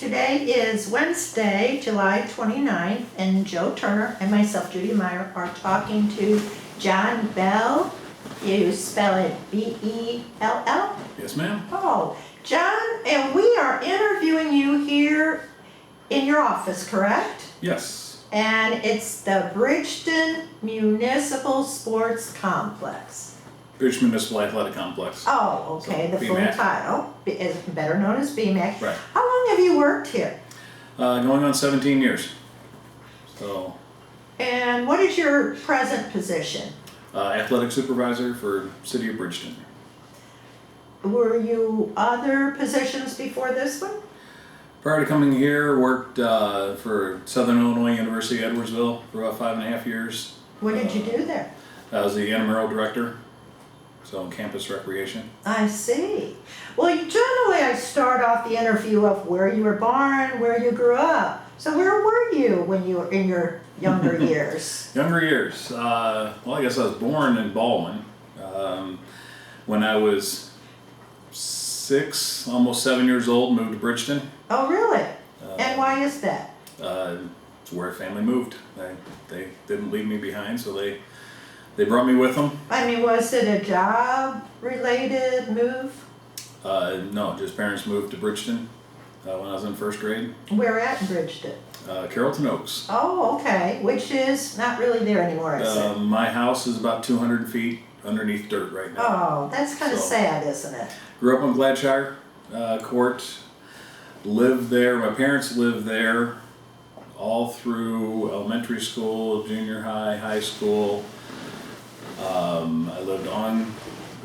Today is Wednesday, July 29th, and Joe Turner and myself, Judy Meyer, are talking to John Bell. You spell it B-E-L-L? Yes, ma'am. Oh, John, and we are interviewing you here in your office, correct? Yes. And it's the Bridgeton Municipal Sports Complex. Bridgeton Municipal Athletic Complex. Oh, okay, So, the full BMAC. title is better known as BMAC. Right. How long have you worked here? Going on 17 years. So, And what is your present position? athletic supervisor for City of Bridgeton. Were you other positions before this one? Prior to coming here, worked for Southern Illinois University Edwardsville for about 5.5 years. What did you do there? I was the intramural director, so in campus recreation. I see. Well, generally I start off the interview of where you were born, where you grew up. So where were you when you were in your younger years? Younger years. Well, I guess I was born in Baldwin. When I was 6, almost 7 years old, moved to Bridgeton. Oh, really? And why is that? It's where our family moved. They didn't leave me behind, so they brought me with them. I mean, was it a job-related move? No, just parents moved to Bridgeton when I was in first grade. Where at in Bridgeton? Carrollton Oaks. Oh, okay, which is not really there anymore, is it? My house is about 200 feet underneath dirt right now. Oh, that's kind of So- sad, isn't it? Grew up on Gladshire Court. Lived there. My parents lived there all through elementary school, junior high, high school. I lived on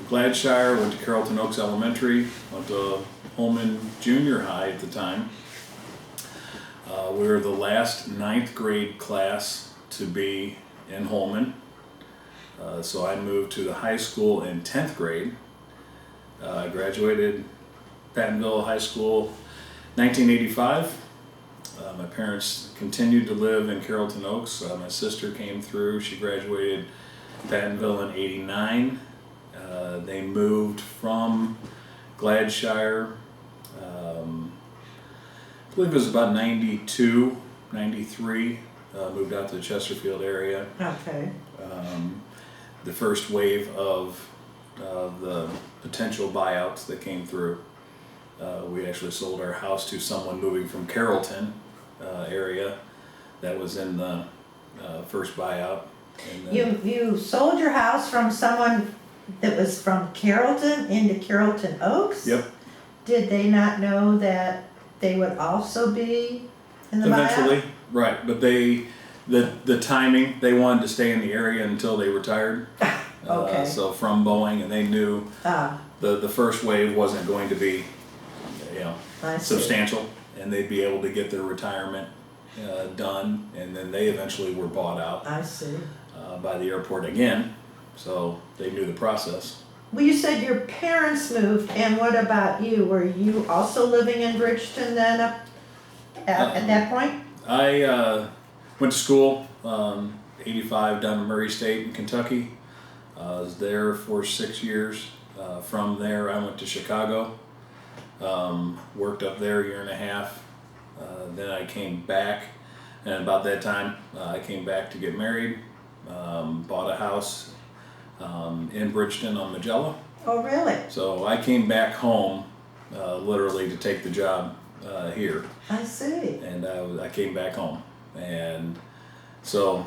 Gladshire, went to Carrollton Oaks Elementary, went to Holman Junior High at the time. We were the last 9th grade class to be in Holman. So I moved to the high school in 10th grade. I graduated Pattonville High School 1985. My parents continued to live in Carrollton Oaks. My sister came through. She graduated Pattonville in 89. They moved from Gladshire, I believe it was about 92, 93, moved out to the Chesterfield area. Okay. The first wave of the potential buyouts that came through. We actually sold our house to someone moving from Carrollton area that was in the first buyout. And then, You sold your house from someone that was from Carrollton into Carrollton Oaks? Yep. Did they not know that they would also be in the buyout? Eventually, right, but the timing, they wanted to stay in the area until they retired. Okay. So from Boeing, and they knew the first wave wasn't going to be, I see. substantial, and they'd be able to get their retirement done, and then they eventually were bought out I see. by the airport again, so they knew the process. Well, you said your parents moved, and what about you? Were you also living in Bridgeton then at that point? I went to school, 85 down to Murray State in Kentucky. I was there for 6 years. From there I went to Chicago, worked up there a year and a half. Then I came back, and about that time I came back to get married, bought a house in Bridgeton on Magella. Oh, really? So I came back home literally to take the job here. I see. And I came back home, and so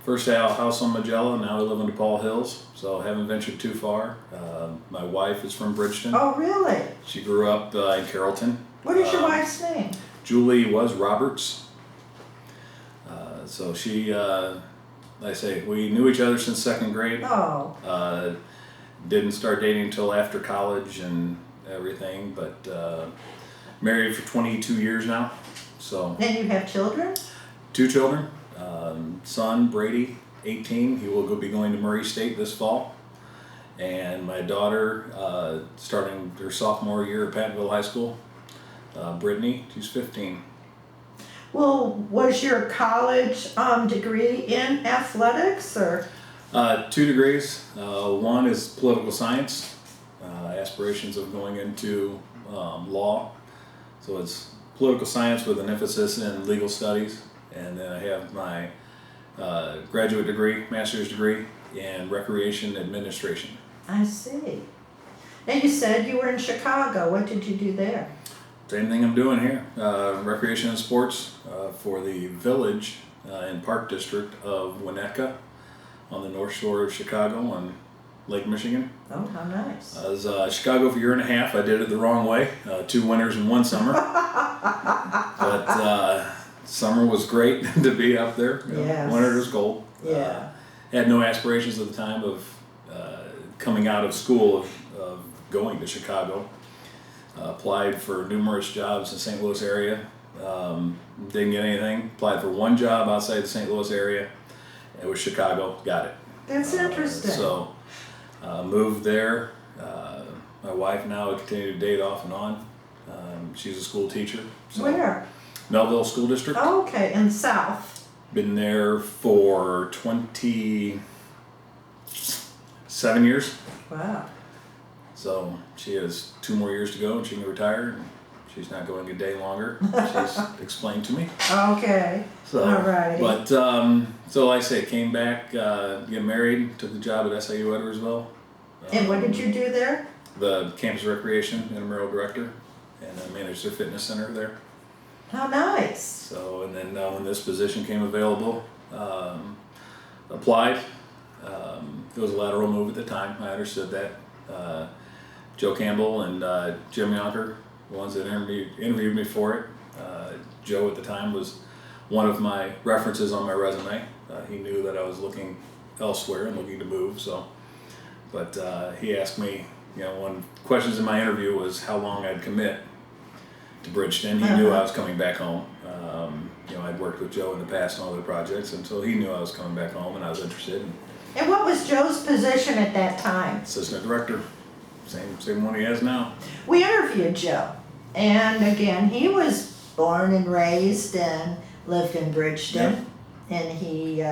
first house on Magella, now I live in DePaul Hills, so I haven't ventured too far. My wife is from Bridgeton. Oh, really? She grew up in Carrollton. What is your wife's name? Julie was Roberts. So she, like I say, we knew each other since 2nd grade. Oh, Didn't start dating until after college and everything, but married for 22 years now. So and you have children? 2 children. Son Brady, 18. He will be going to Murray State this fall. And my daughter, starting her sophomore year at Pattonville High School. Brittany, she's 15. Well, was your college degree in athletics or? 2 degrees. One is political science, aspirations of going into law. So it's political science with an emphasis in legal studies, and then I have my graduate degree, master's degree in recreation administration. I see. Now you said you were in Chicago. What did you do there? Same thing I'm doing here, recreation and sports for the Village and Park District of Winnetka on the North Shore of Chicago on Lake Michigan. Oh, how nice. I was Chicago for a year and a half. I did it the wrong way, 2 winters and 1 summer. But summer was great to be up there. Yes. Winter was cold. Yeah. Had no aspirations at the time of coming out of school of going to Chicago. Applied for numerous jobs in the St. Louis area. Didn't get anything. Applied for 1 job outside the St. Louis area. It was Chicago. Got it. That's interesting. So moved there. My wife now I continue to date off and on. She's a school teacher. So Where? Melville School District. Oh, okay, in South. Been there for 27 years. Wow. So she has 2 more years to go and she can retire. And she's not going a day longer. She's explained to me. Okay. So, Alrighty. but so like I say, came back, get married, took the job at SIU Edwardsville. And what did you do there? The campus recreation intramural director, and I managed their fitness center there. How nice. So, and then when this position came available, applied. It was a lateral move at the time. I understood that. Joe Campbell and Jim Yonker, the ones that interviewed me for it. Joe at the time was one of my references on my resume. He knew that I was looking elsewhere and looking to move. So, but he asked me, one of the questions in my interview was how long I'd commit to Bridgeton. He knew I was coming back home. I'd worked with Joe in the past on other projects, and so he knew I was coming back home, and I was interested. And what was Joe's position at that time? Assistant director, same one he has now. We interviewed Joe, and again, he was born and raised and lived in Bridgeton, and he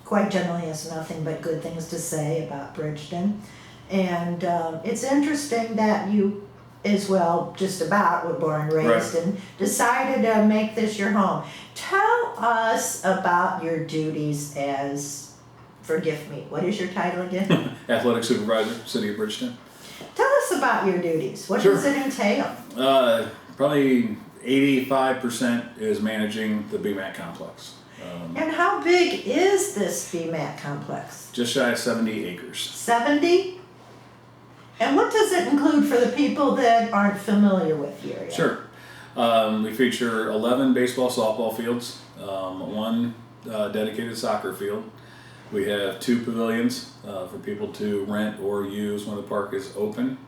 quite generally has nothing but good things to say about Bridgeton. And it's interesting that you as well just about were born and raised and decided to make this your home. Tell us about your duties as, forgive me, what is your title again? Athletic supervisor, City of Bridgeton. Tell us about your duties. What does it entail? Probably 85% is managing the BMAC complex. And how big is this BMAC complex? Just shy of 70 acres. 70? And what does it include for the people that aren't familiar with the area? Sure. We feature 11 baseball, softball fields, 1 dedicated soccer field. We have 2 pavilions for people to rent or use when the park is open,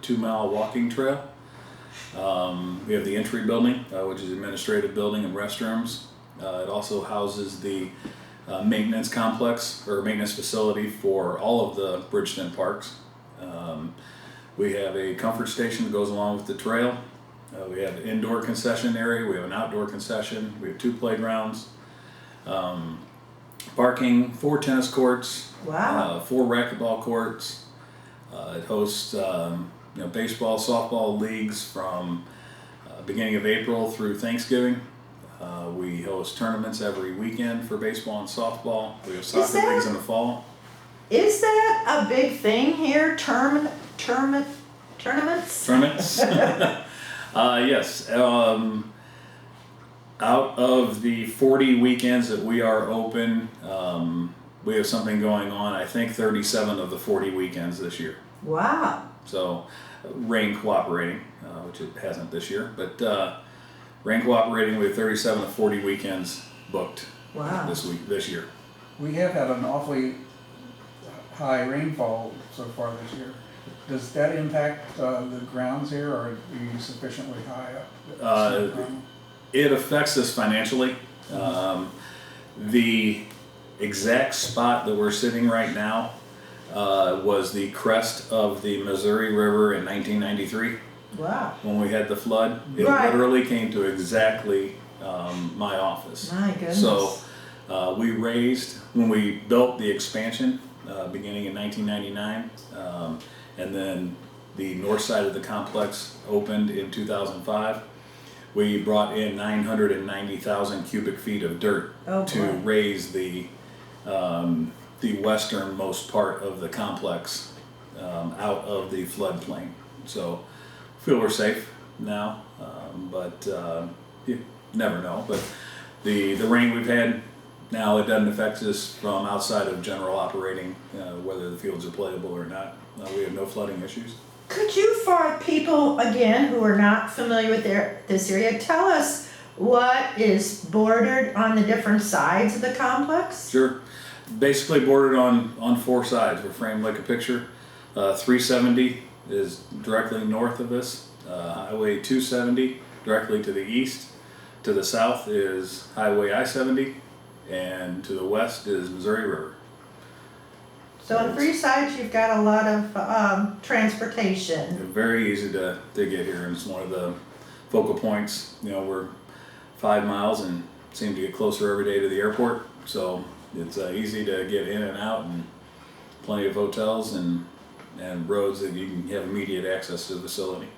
2-mile walking trail. We have the entry building, which is administrative building and restrooms. It also houses the maintenance complex or maintenance facility for all of the Bridgeton parks. We have a comfort station that goes along with the trail. We have an indoor concession area. We have an outdoor concession. We have 2 playgrounds. Parking, 4 tennis courts. Wow. 4 racquetball courts. It hosts baseball, softball leagues from beginning of April through Thanksgiving. We host tournaments every weekend for baseball and softball. We have soccer leagues in the fall. Is that a big thing here? Tournaments? Tournaments? Yes. Out of the 40 weekends that we are open, we have something going on, I think 37 of the 40 weekends this year. Wow. So, rain cooperating, which it hasn't this year, but rain cooperating, we have 37 of 40 weekends booked this year. We have had an awfully high rainfall so far this year. Does that impact the grounds here, or are you sufficiently high up? It affects us financially. The exact spot that we're sitting right now was the crest of the Missouri River in 1993. Wow. When we had the flood. It literally came to exactly my office. My goodness. So we raised, when we built the expansion beginning in 1999, and then the north side of the complex opened in 2005, we brought in 990,000 cubic feet of dirt Oh, to boy. raise the westernmost part of the complex out of the floodplain. So feel we're safe now, but you never know. But the rain we've had now, it doesn't affect us from outside of general operating, whether the fields are playable or not. We have no flooding issues. Could you, for people, again, who are not familiar with this area, tell us what is bordered on the different sides of the complex? Sure. Basically bordered on four sides. We're framed like a picture. 370 is directly north of us. Highway 270 directly to the east. To the south is Highway I-70, and to the west is Missouri River. So on three sides, you've got a lot of transportation. Very easy to get here, and it's one of the focal points. You know, we're 5 miles and seem to get closer every day to the airport, so it's easy to get in and out, and plenty of hotels and roads that you can have immediate access to the facility.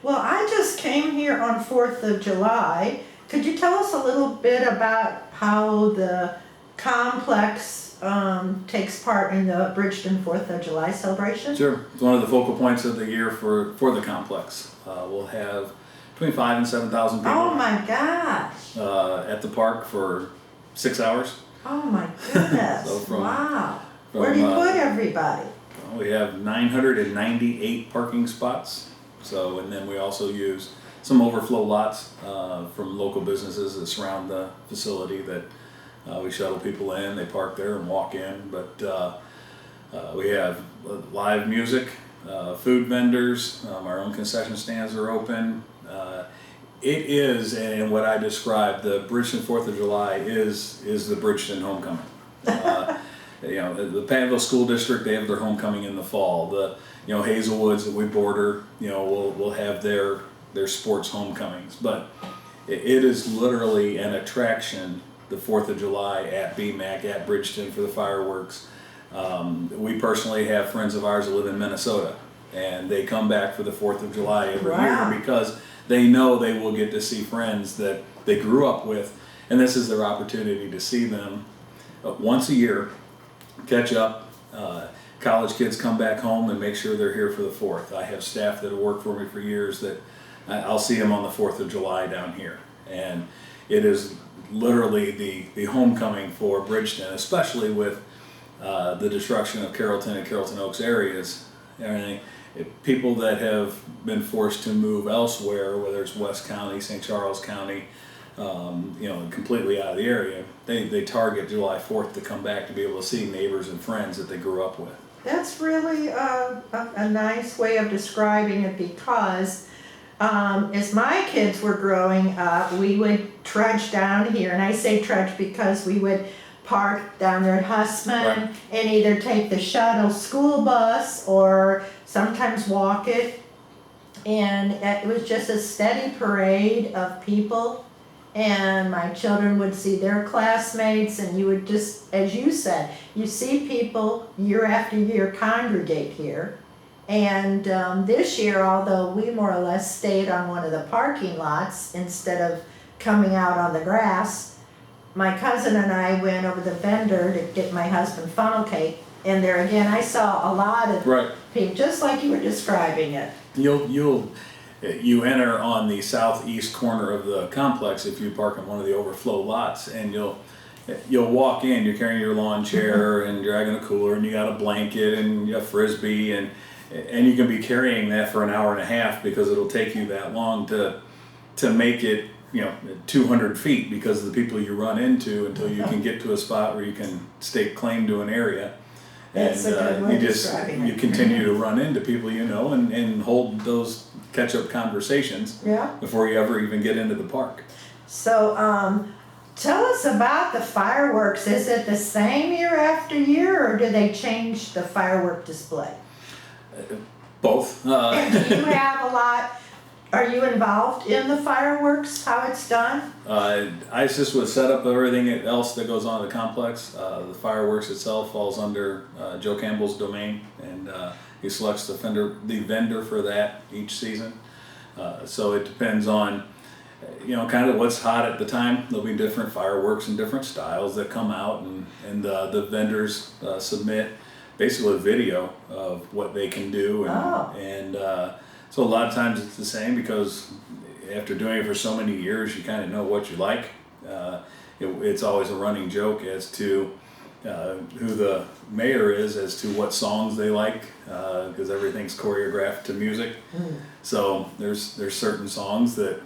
Well, I just came here on 4th of July. Could you tell us a little bit about how the complex takes part in the Bridgeton 4th of July celebration? Sure. It's one of the focal points of the year for the complex. We'll have between 5,000 and 7,000 people Oh my gosh. at the park for 6 hours. Oh my goodness. So Wow. Where do you put everybody? We have 998 parking spots. So, and then we also use some overflow lots from local businesses that surround the facility that we shuttle people in. They park there and walk in. But we have live music, food vendors, our own concession stands are open. It is, and what I described, the Bridgeton 4th of July is the Bridgeton homecoming. You know, the Panville School District, they have their homecoming in the fall. The Hazelwoods that we border, will have their sports homecomings. But it is literally an attraction, the 4th of July at BMAC, at Bridgeton for the fireworks. We personally have friends of ours that live in Minnesota, and they come back for the 4th of July every Wow. year because they know they will get to see friends that they grew up with, and this is their opportunity to see them once a year, catch up. College kids come back home and make sure they're here for the 4th. I have staff that have worked for me for years that I'll see them on the 4th of July down here. And it is literally the homecoming for Bridgeton, especially with the destruction of Carrollton and Carrollton Oaks areas. People that have been forced to move elsewhere, whether it's West County, St. Charles County, completely out of the area, they target July 4th to come back to be able to see neighbors and friends that they grew up with. That's really a nice way of describing it, because as my kids were growing up, we would trudge down here, and I say trudge because we would park down there at Hussman Right. and either take the shuttle school bus or sometimes walk it. And it was just a steady parade of people, and my children would see their classmates, and you would just, as you said, you see people year after year congregate here. And this year, although we more or less stayed on one of the parking lots instead of coming out on the grass, my cousin and I went over the vendor to get my husband funnel cake, and there again I saw a lot of Right. people, just like you were describing it. You enter on the southeast corner of the complex if you park in one of the overflow lots, and you'll walk in, you're carrying your lawn chair and dragging a cooler, and you got a blanket and a frisbee, and you can be carrying that for an hour and a half because it'll take you that long to make it 200 feet because of the people you run into until you can get to a spot where you can stake claim to an area. That's a good way of describing you it. continue to run into people and hold those catch-up conversations Yeah. before you ever even get into the park. So, tell us about the fireworks. Is it the same year after year, or do they change the firework display? Both. And do you have a lot, are you involved in the fireworks, how it's done? I assist with setup of everything else that goes on in the complex. The fireworks itself falls under Joe Campbell's domain, and he selects the vendor for that each season. So it depends on kind of what's hot at the time. There'll be different fireworks and different styles that come out, and the vendors submit basically a video of what they can do, and so a lot of times it's the same, because after doing it for so many years, you kind of know what you like. It's always a running joke as to who the mayor is, as to what songs they like, because everything's choreographed to music. So there's certain songs that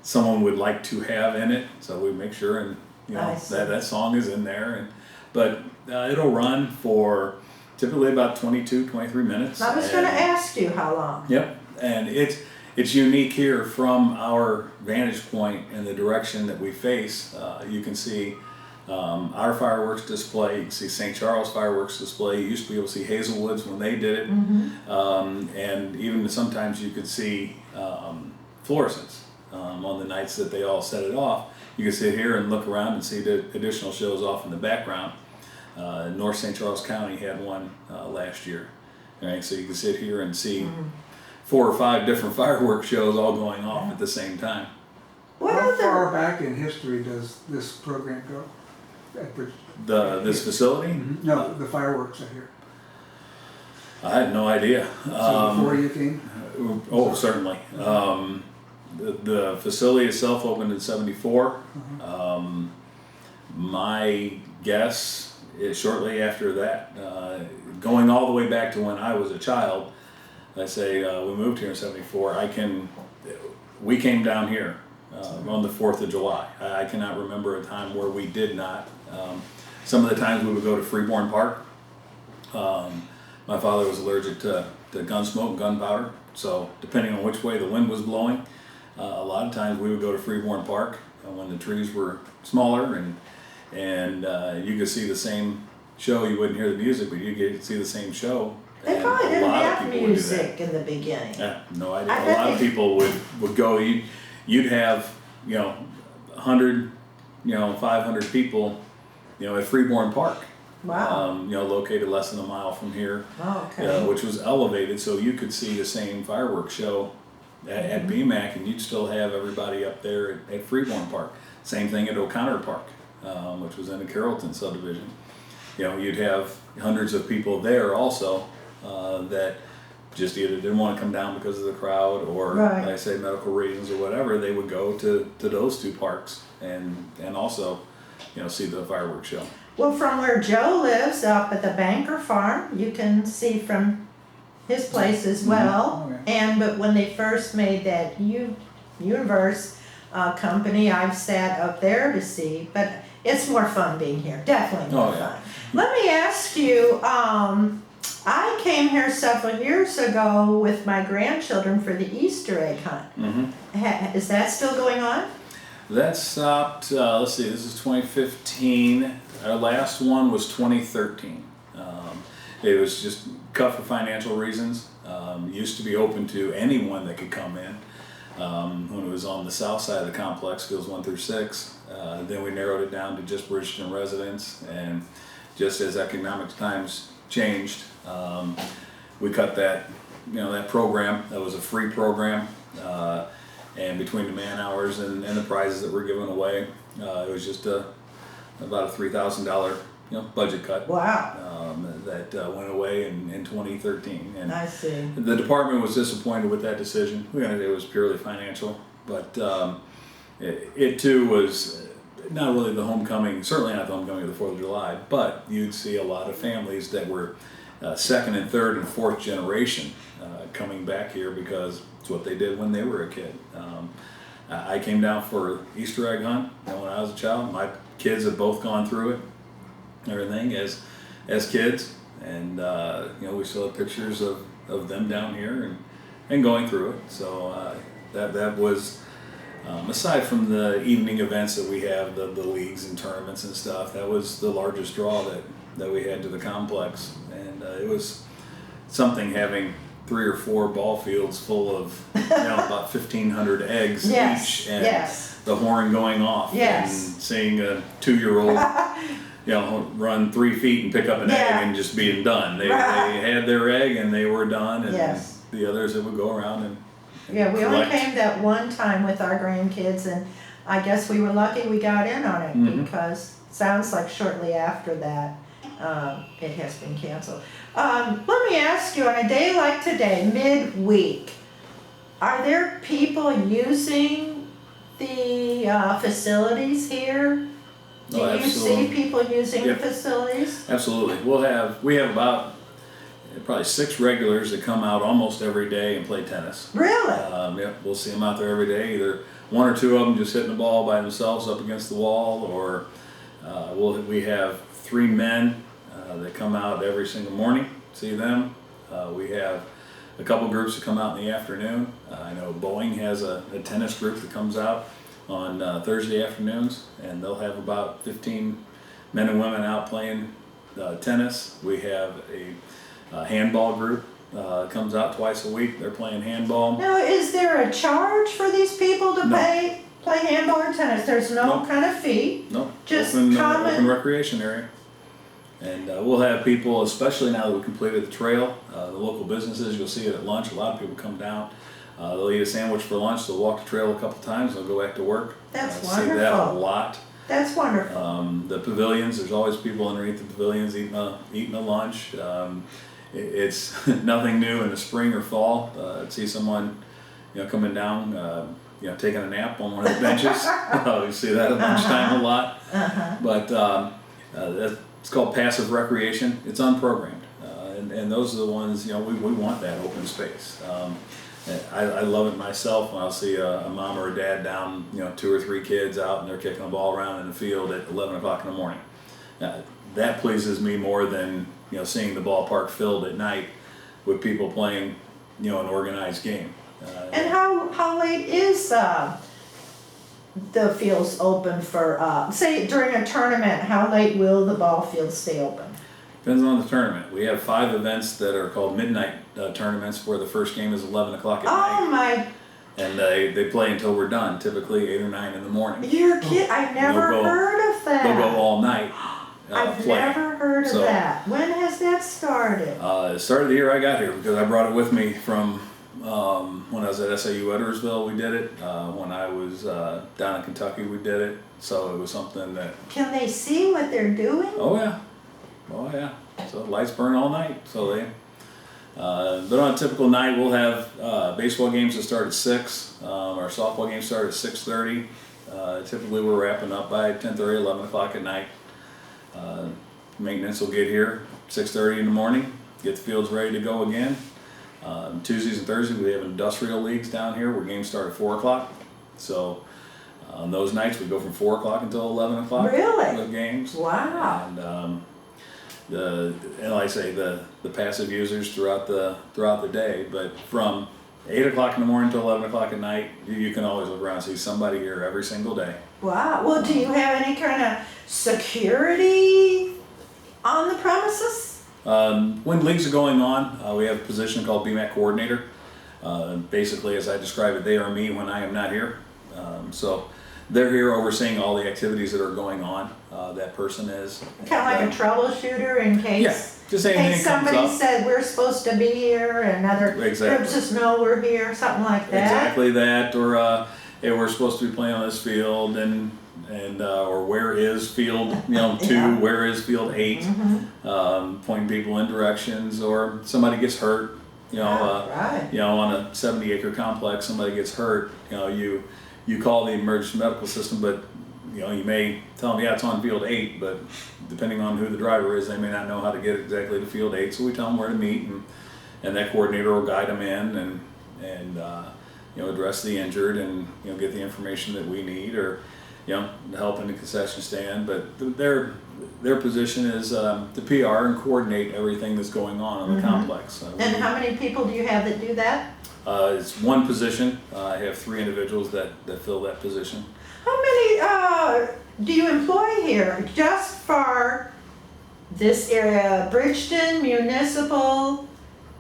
someone would like to have in it, so we make sure and that song is in there. But it'll run for typically about 22, 23 minutes. I was going to ask you how long. Yep, and it's unique here from our vantage point and the direction that we face. You can see our fireworks display. You can see St. Charles fireworks display. You used to be able to see Hazelwood's when they did it, and even sometimes you could see fluorescents on the nights that they all set it off. You can sit here and look around and see the additional shows off in the background. North St. Charles County had one last year. Right, so you can sit here and see 4 or 5 different fireworks shows all going off at the same time. How far back in history does this program go? At This facility? No, the fireworks are here. I had no idea. So before you came? Oh, certainly. The facility itself opened in '74. My guess is shortly after that, going all the way back to when I was a child. I say we moved here in '74. We came down here on the 4th of July. I cannot remember a time where we did not. Some of the times we would go to Freeborn Park. My father was allergic to gun smoke and gunpowder, so depending on which way the wind was blowing, a lot of times we would go to Freeborn Park when the trees were smaller, and you could see the same show. You wouldn't hear the music, but you could see the same show. They probably didn't have music in the beginning. Yeah, no idea. A lot of people would go. You'd have 100, 500 people, at Freeborn Park. Wow. Located less than a mile from here, Okay. which was elevated, so you could see the same fireworks show at BMAC, and you'd still have everybody up there at Freeborn Park. Same thing at O'Connor Park, which was in the Carrollton subdivision. You'd have hundreds of people there also that just either didn't want to come down because of the crowd, or Right. like I say, medical reasons or whatever. They would go to those 2 parks and also see the fireworks show. Well, from where Joe lives up at the Banker Farm, you can see from his place as well. But when they first made that Universe company, I've sat up there to see. But it's more fun being here. Definitely more fun. Let me ask you. I came here several years ago with my grandchildren for the Easter egg hunt. Is that still going on? That stopped, let's see, this is 2015. Our last one was 2013. It was just cut for financial reasons. Used to be open to anyone that could come in. When it was on the south side of the complex, fields 1 through 6. Then we narrowed it down to just Bridgeton residents, and just as economic times changed, we cut that program. That was a free program, and between the man hours and the prizes that were given away, it was just about a $3,000 budget cut. Wow. That went away in 2013. And I see. the department was disappointed with that decision. It was purely financial, but it too was not really the homecoming, certainly not the homecoming of the 4th of July, but you'd see a lot of families that were 2nd and 3rd and 4th generation coming back here because it's what they did when they were a kid. I came down for Easter egg hunt when I was a child. My kids have both gone through it, everything as kids, and we still have pictures of them down here and going through it. So that was aside from the evening events that we have, the leagues and tournaments and stuff, that was the largest draw that we had to the complex, and it was something having 3 or 4 ball fields full of about 1,500 eggs each, and the horn going off, and seeing a 2-year-old run 3 feet and pick up an egg and just being done. They had their egg and they were done, and the others that would go around Yeah, we only collect. came that one time with our grandkids, and I guess we were lucky we got in on it, Mhm. because sounds like shortly after that, it has been canceled. Let me ask you, on a day like today, midweek, are there people using the facilities here? Do Oh, you see absolutely. people using the Yep. facilities? Absolutely. We have about probably 6 regulars that come out almost every day and play tennis. Really? Yep, we'll see them out there every day. Either one or two of them just hitting the ball by themselves up against the wall, or we have 3 men that come out every single morning. See them. We have a couple groups that come out in the afternoon. I know Boeing has a tennis group that comes out on Thursday afternoons, and they'll have about 15 men and women out playing tennis. We have a handball group comes out twice a week. They're playing handball. Now, is there a charge for these people to No. play handball or tennis? There's no No. kind of fee? No, Just open common- recreation area. And we'll have people, especially now that we completed the trail, the local businesses, you'll see it at lunch. A lot of people come down. They'll eat a sandwich for lunch. They'll walk the trail a couple times. They'll go back to work. That's See that a wonderful. lot. That's wonderful. The pavilions, there's always people underneath the pavilions eating a lunch. It's nothing new in the spring or fall. See someone, coming down, taking a nap on one of the benches. You see that at lunchtime a lot. But it's called passive recreation. It's unprogrammed, and those are the ones we want that open space. I love it myself when I'll see a mom or a dad down, 2 or 3 kids out and they're kicking a ball around in the field at 11 o'clock in the morning. That pleases me more than seeing the ballpark filled at night with people playing an organized game. And how late is the fields open for, say during a tournament, how late will the ball field stay open? Depends on the tournament. We have 5 events that are called midnight tournaments, where the first game is 11 o'clock at night. Oh my, And they play until we're done, typically 8 or 9 in the morning. you're kidding, I never They'll go- heard of that. They'll go all night I've playing. never heard of So, that. When has that started? It started the year I got here, because I brought it with me from when I was at SAU Edwardsville. We did it. When I was down in Kentucky, we did it. So it was something that, Can they see what they're doing? oh yeah. So lights burn all night. So but on a typical night, we'll have baseball games that start at 6. Our softball games start at 6:30. Typically, we're wrapping up by 10:30, 11 o'clock at night. Maintenance will get here 6:30 in the morning, get the fields ready to go again. Tuesdays and Thursdays, we have industrial leagues down here where games start at 4 o'clock. So on those nights, we go from 4 o'clock until 11 o'clock Really? with games. Wow. And and like I say, the passive users throughout the day, but from 8 o'clock in the morning to 11 o'clock at night, you can always look around and see somebody here every single day. Wow. Well, do you have any kind of security on the premises? When leagues are going on, we have a position called BMAC coordinator. Basically, as I describe it, they are me when I am not here. So they're here overseeing all the activities that are going on. That person is. Kind of like a troubleshooter in case, Yeah, just anything case that comes somebody up. said we're supposed to be here and other Exactly. groups just know we're here, something like that. Exactly that, or hey, we're supposed to be playing on this field, and or where is field 2, Yeah. where is field 8, pointing people in directions, or somebody gets hurt, Right. on a 70-acre complex, somebody gets hurt, you call the emergency medical system, but you may tell them, yeah, it's on field 8, but depending on who the driver is, they may not know how to get exactly to field 8, so we tell them where to meet, and that coordinator will guide them in and address the injured and get the information that we need, or help in the concession stand. But their position is to PR and coordinate everything that's going on in the complex. And how many people do you have that do that? It's one position. I have 3 individuals that fill that position. How many do you employ here just for this area, Bridgeton Municipal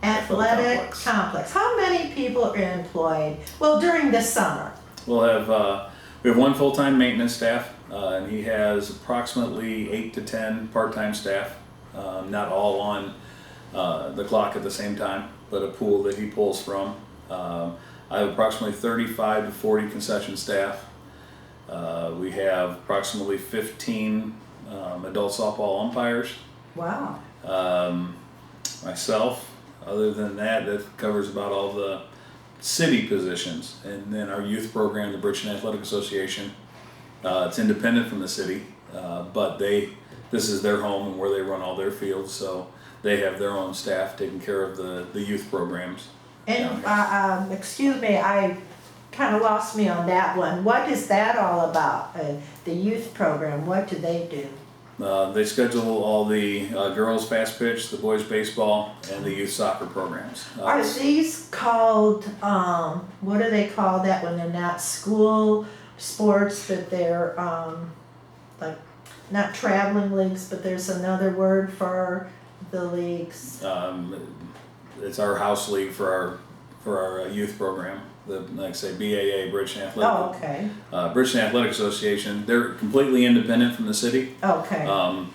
Athletic Complex? How many people are employed? Well, during the summer. We'll have we have 1 full-time maintenance staff, and he has approximately 8 to 10 part-time staff. Not all on the clock at the same time, but a pool that he pulls from. I have approximately 35 to 40 concession staff. We have approximately 15 adult softball umpires. Wow. Myself, other than that, that covers about all the city positions. And then our youth program, the Bridgeton Athletic Association, it's independent from the city, but this is their home and where they run all their fields, so they have their own staff taking care of the youth programs. And excuse me, I kind of lost me on that one. What is that all about? The youth program, what do they do? They schedule all the girls fast pitch, the boys baseball, and the youth soccer programs. Are these called, what do they call that when they're not school sports, but they're like, not traveling leagues, but there's another word for the leagues? It's our house league for our youth program. Like I say, BAA, Bridgeton Athletic. Oh, okay. Bridgeton Athletic Association. They're completely independent from the city. Okay.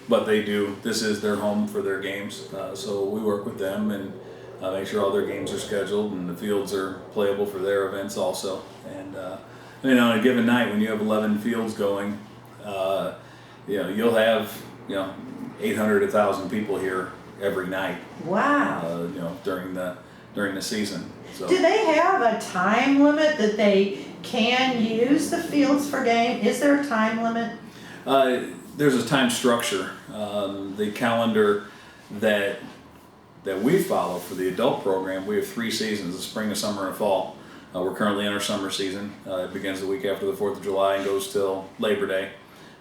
But this is their home for their games. So we work with them and make sure all their games are scheduled and the fields are playable for their events also. And on a given night when you have 11 fields going, you'll have 800 to 1,000 people here every night. Wow. During the season. So. Do they have a time limit that they can use the fields for game? Is there a time limit? There's a time structure. The calendar that we follow for the adult program, we have 3 seasons: the spring, the summer, and fall. We're currently in our summer season. It begins the week after the 4th of July and goes till Labor Day.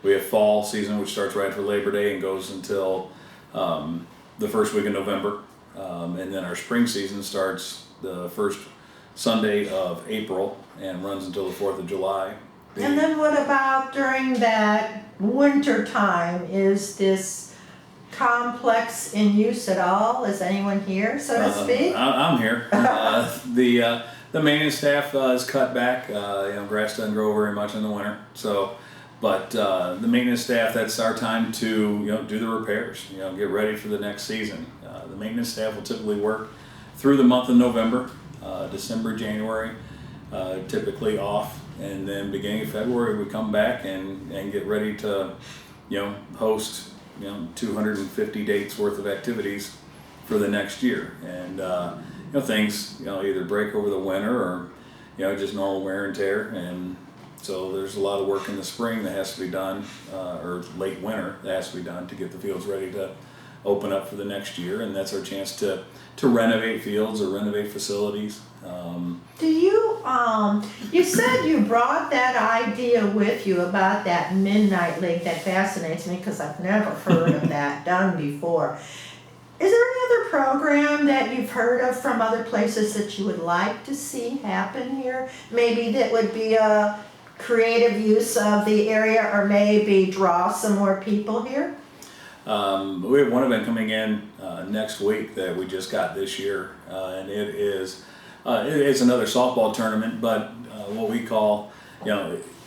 We have fall season, which starts right after Labor Day and goes until the first week of November. And then our spring season starts the first Sunday of April and runs until the 4th of July. And then what about during that winter time? Is this complex in use at all? Is anyone here, so to speak? I'm here. The maintenance staff is cut back. Grass doesn't grow very much in the winter. So, but the maintenance staff, that's our time to do the repairs. Get ready for the next season. The maintenance staff will typically work through the month of November, December, January, typically off, and then beginning of February we come back and get ready to host 250 dates worth of activities for the next year. And things either break over the winter or just normal wear and tear, and so there's a lot of work in the spring that has to be done, or late winter that has to be done to get the fields ready to open up for the next year. And that's our chance to renovate fields or renovate facilities. Do you said you brought that idea with you about that midnight league. That fascinates me because I've never heard of that done before. Is there any other program that you've heard of from other places that you would like to see happen here? Maybe that would be a creative use of the area, or maybe draw some more people here? We have one event coming in next week that we just got this year, and it's another softball tournament, but what we call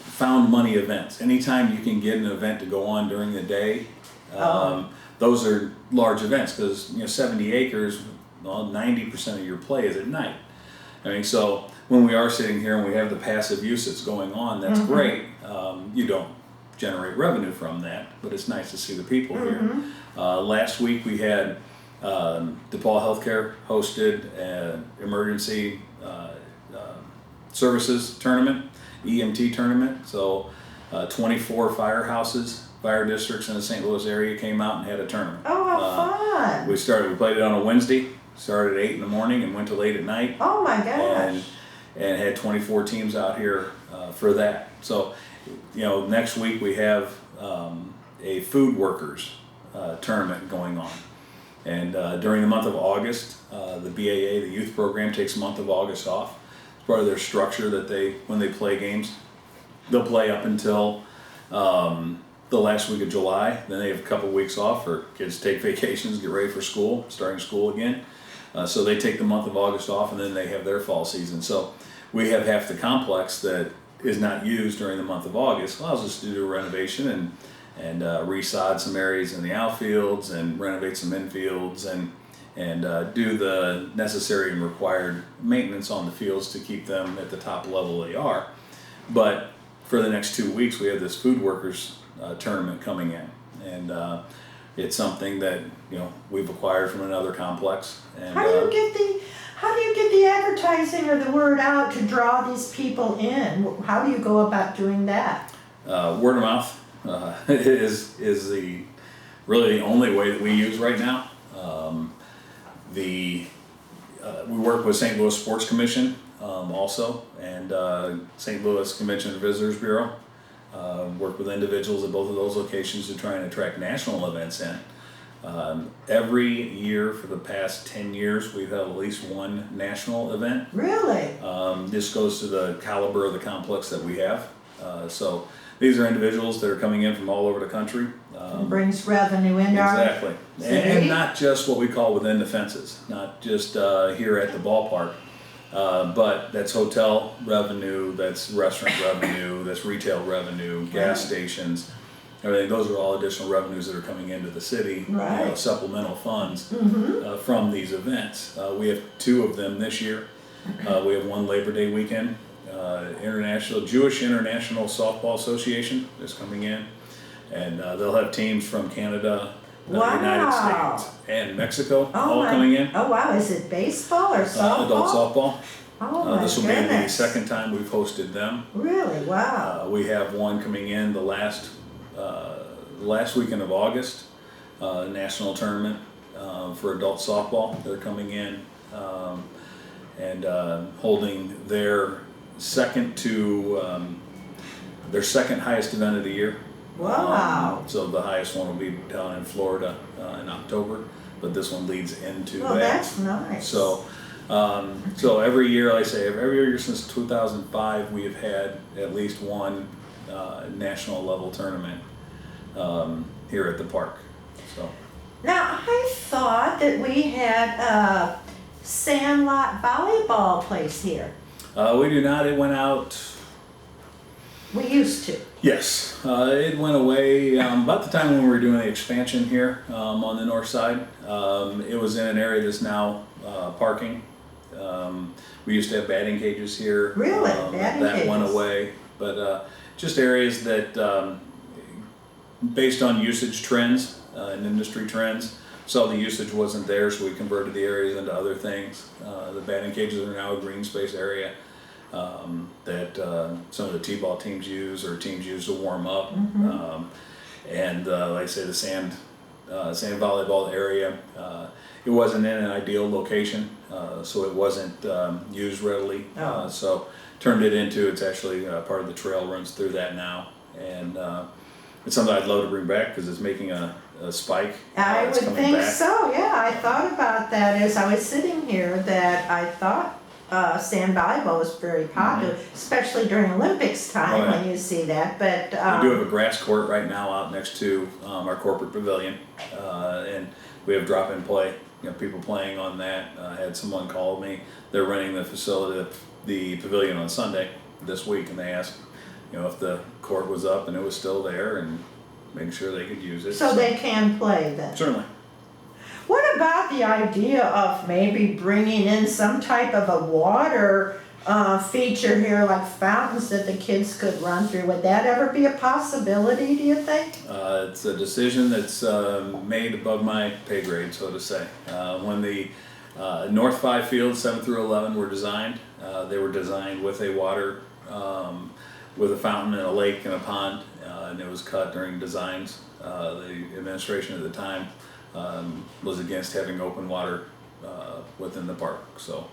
found money events. Anytime you can get an event to go on during the day, those are large events because 70 acres, 90% of your play is at night. So when we are sitting here and we have the passive use that's going on, that's great. You don't generate revenue from that, but it's nice to see the people here. Last week we had DePaul Healthcare hosted an emergency services tournament, EMT tournament. So 24 firehouses, fire districts in the St. Louis area came out and had a tournament. Oh, how fun! We played it on a Wednesday, started at 8 in the morning and went till 8 at night. Oh my gosh! And had 24 teams out here for that. So, next week we have a food workers tournament going on. And during the month of August, the BAA, the youth program, takes the month of August off. It's part of their structure that when they play games, they'll play up until the last week of July. Then they have a couple weeks off for kids to take vacations, get ready for school, starting school again. So they take the month of August off, and then they have their fall season. So we have half the complex that is not used during the month of August. Allows us to do a renovation and resod some areas in the outfields and renovate some infields and and do the necessary and required maintenance on the fields to keep them at the top level they are. But for the next 2 weeks, we have this food workers tournament coming in, and it's something that we've acquired from another complex. And How do you get the advertising or the word out to draw these people in? How do you go about doing that? word of mouth is really the only way that we use right now. We work with St. Louis Sports Commission also, and St. Louis Convention and Visitors Bureau. Work with individuals at both of those locations to try and attract national events in. Every year for the past 10 years, we've had at least one national event. Really? This goes to the caliber of the complex that we have. So these are individuals that are coming in from all over the country. Brings revenue into Exactly. our city. And not just what we call within the fences, not just here at the ballpark, but that's hotel revenue, that's restaurant revenue, that's retail revenue, gas stations, everything. Those are all additional revenues that are coming into the city, Right. Supplemental funds from these events. We have 2 of them this year. We have one Labor Day weekend. Jewish International Softball Association is coming in, and they'll have teams from Canada, the United Wow. States, and Mexico all coming in. Oh wow, is it baseball or softball? Adult softball. Oh my This will be the goodness. second time we've hosted them. Really? Wow. We have one coming in the last weekend of August, national tournament for adult softball. They're coming in and holding their second highest event of the year. Wow. So the highest one will be down in Florida in October, but this one leads into Well, that. that's nice. So every year, like I say, every year since 2005, we have had at least one national level tournament here at the park. So Now, I thought that we had a sandlot volleyball place here. we do not. It went out. We used to. Yes, it went away about the time when we were doing the expansion here on the north side. It was in an area that's now parking. We used to have batting cages here. Really? Batting that went cages. away, but just areas that, based on usage trends and industry trends, saw the usage wasn't there, so we converted the areas into other things. The batting cages are now a green space area that some of the t-ball teams use or teams use to warm up. And like I say, the sand volleyball area, it wasn't in an ideal location, so it wasn't used readily. Oh. So turned it into, it's actually part of the trail runs through that now. And it's something I'd love to bring back because it's making a spike. I It's would coming think back. so, yeah. I thought about that as I was sitting here, that I thought sand volleyball was very popular, especially during Olympics time Oh, yeah. when you see that, but. We do have a grass court right now out next to our corporate pavilion, and we have drop-in play. People playing on that. I had someone call me. They're renting the facility, the pavilion on Sunday this week, and they asked, if the court was up and it was still there, and making sure they could use it. So they can play then. Certainly. What about the idea of maybe bringing in some type of a water feature here, like fountains that the kids could run through? Would that ever be a possibility, do you think? It's a decision that's made above my pay grade, so to say. When the North 5 fields, 7 through 11, were designed, they were designed with a water, with a fountain and a lake and a pond, and it was cut during designs. The administration at the time was against having open water within the park. So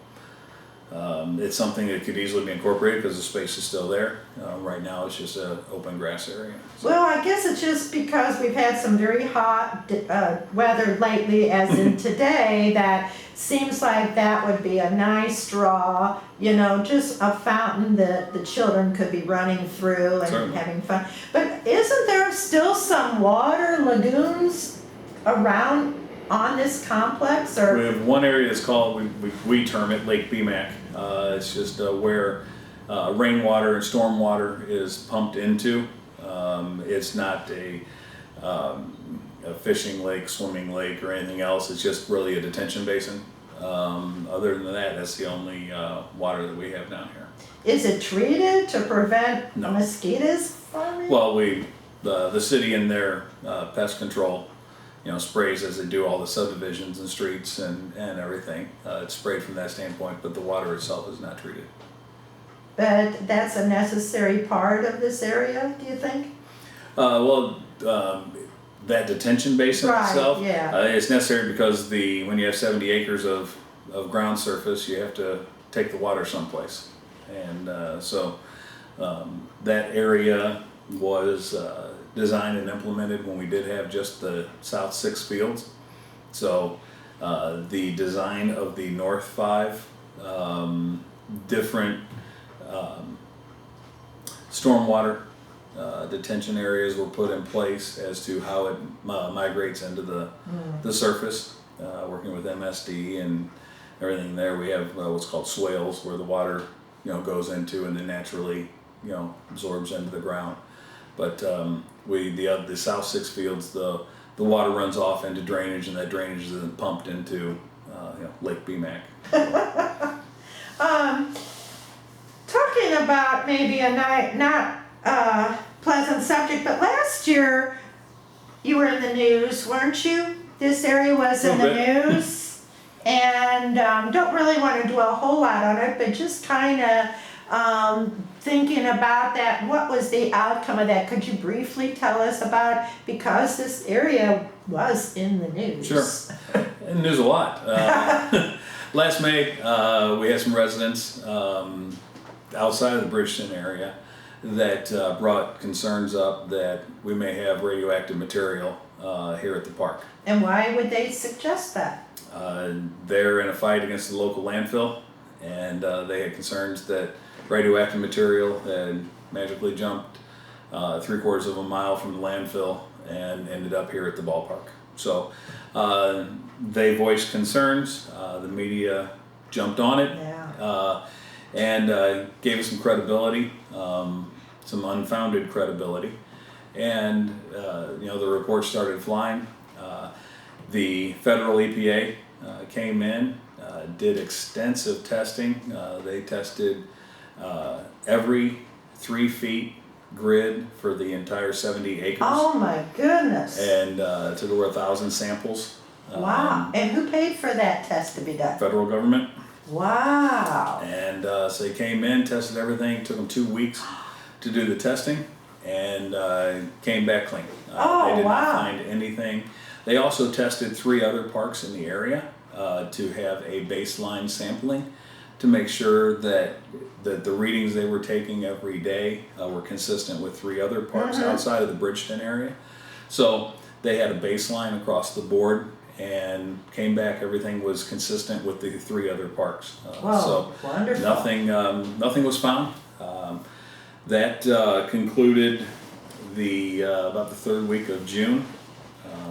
it's something that could easily be incorporated because the space is still there. Right now it's just an open grass area. So. Well, I guess it's just because we've had some very hot weather lately, as in today, that seems like that would be a nice draw, just a fountain that the children could be running through and Certainly. having fun. But isn't there still some water lagoons around on this complex, or? We have one area that's called, we term it Lake BMAC. It's just where rainwater and stormwater is pumped into. It's not a fishing lake, swimming lake, or anything else. It's just really a detention basin. Other than that, that's the only water that we have down here. Is it treated to prevent No. mosquitoes farming? Well, the city in their pest control, sprays as they do all the subdivisions and streets and everything. It's sprayed from that standpoint, but the water itself is not treated. But that's a necessary part of this area, do you think? That detention basin Right, itself, yeah. it's necessary because when you have 70 acres of ground surface, you have to take the water someplace. And that area was designed and implemented when we did have just the South 6 fields. So the design of the North 5, different stormwater detention areas were put in place as to how it migrates into the surface. Working with MSD and everything there, we have what's called swales where the water goes into and then naturally absorbs into the ground. But the South 6 fields, the water runs off into drainage, and that drainage is then pumped into Lake BMAC. Talking about maybe a not pleasant subject, but last year you were in the news, weren't you? This area was in the news, and don't really want to dwell a whole lot on it, but just kind of thinking about that. What was the outcome of that? Could you briefly tell us about, because this area was in the news? Sure. In the news a lot. Last May, we had some residents outside of the Bridgeton area that brought concerns up that we may have radioactive material here at the park. And why would they suggest that? They're in a fight against the local landfill, and they had concerns that radioactive material had magically jumped 3/4 of a mile from the landfill and ended up here at the ballpark. So they voiced concerns. The media jumped on it. Yeah. And gave us some credibility, some unfounded credibility, and the reports started flying. The federal EPA came in, did extensive testing. They tested every 3 feet grid for the entire 70 acres. Oh my goodness. And took over 1,000 samples. Wow. And who paid for that test to be done? Federal government. Wow. And so they came in, tested everything, took them 2 weeks to do the testing, and came back clean. They did not find anything. They also tested 3 other parks in the area to have a baseline sampling to make sure that the readings they were taking every day were consistent with 3 other parks outside of the Bridgeton area. So they had a baseline across the board, and came back, everything was consistent with the 3 other parks. So wonderful. nothing was found. That concluded about the 3rd week of June.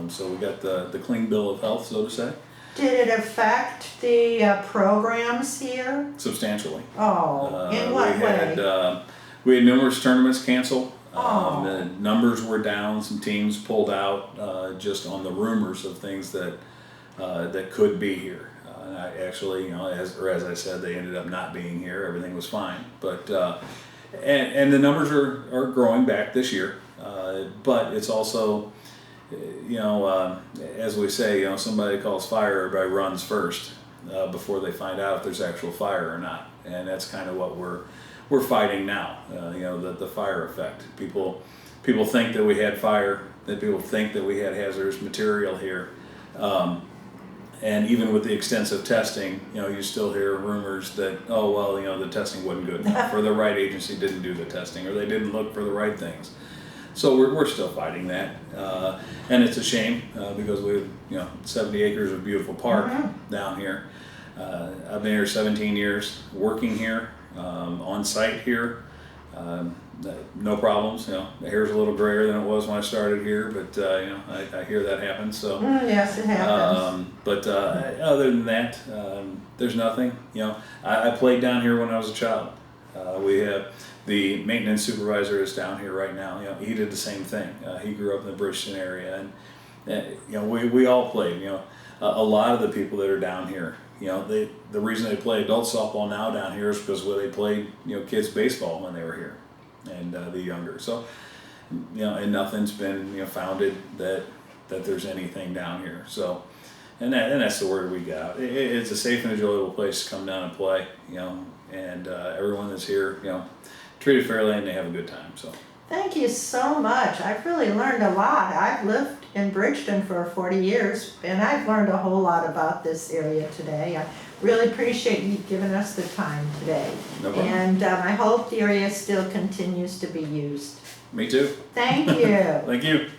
So we got the clean bill of health, so to say. Did it affect the programs here? Substantially. Oh, in what way? We had numerous tournaments canceled. Oh. The numbers were down. Some teams pulled out just on the rumors of things that could be here. And I actually, as I said, they ended up not being here. Everything was fine. But and the numbers are growing back this year. But it's also, as we say, somebody calls fire, everybody runs first before they find out if there's actual fire or not. And that's kind of what we're fighting now. The fire effect. People think that we had fire. That people think that we had hazardous material here. And even with the extensive testing, you still hear rumors that, the testing wasn't good enough, or the right agency didn't do the testing, or they didn't look for the right things. So we're still fighting that, and it's a shame because we have 70 acres of beautiful park down here. I've been here 17 years, working here, on site here. No problems. The hair's a little grayer than it was when I started here, but I hear that happens. So Yes, it happens. but other than that, there's nothing. I played down here when I was a child. We have the maintenance supervisor is down here right now. He did the same thing. He grew up in the Bridgeton area, You know, we all played. You know, a lot of the people that are down here, you know, the reason they play adult softball now down here is because they played, you know, kids baseball when they were here, and the younger. So, you know, and nothing's been, you know, founded that there's anything down here. So, and that's the word we got. It's a safe and enjoyable place to come down and play. You know, and everyone that's here, you know, treated fairly and they have a good time. So. Thank you so much. I've really learned a lot. I've lived in Bridgeton for 40 years, and I've learned a whole lot about this area today. I really appreciate you giving us the time today. No problem. And I hope the area still continues to be used. Me too. Thank you. Thank you.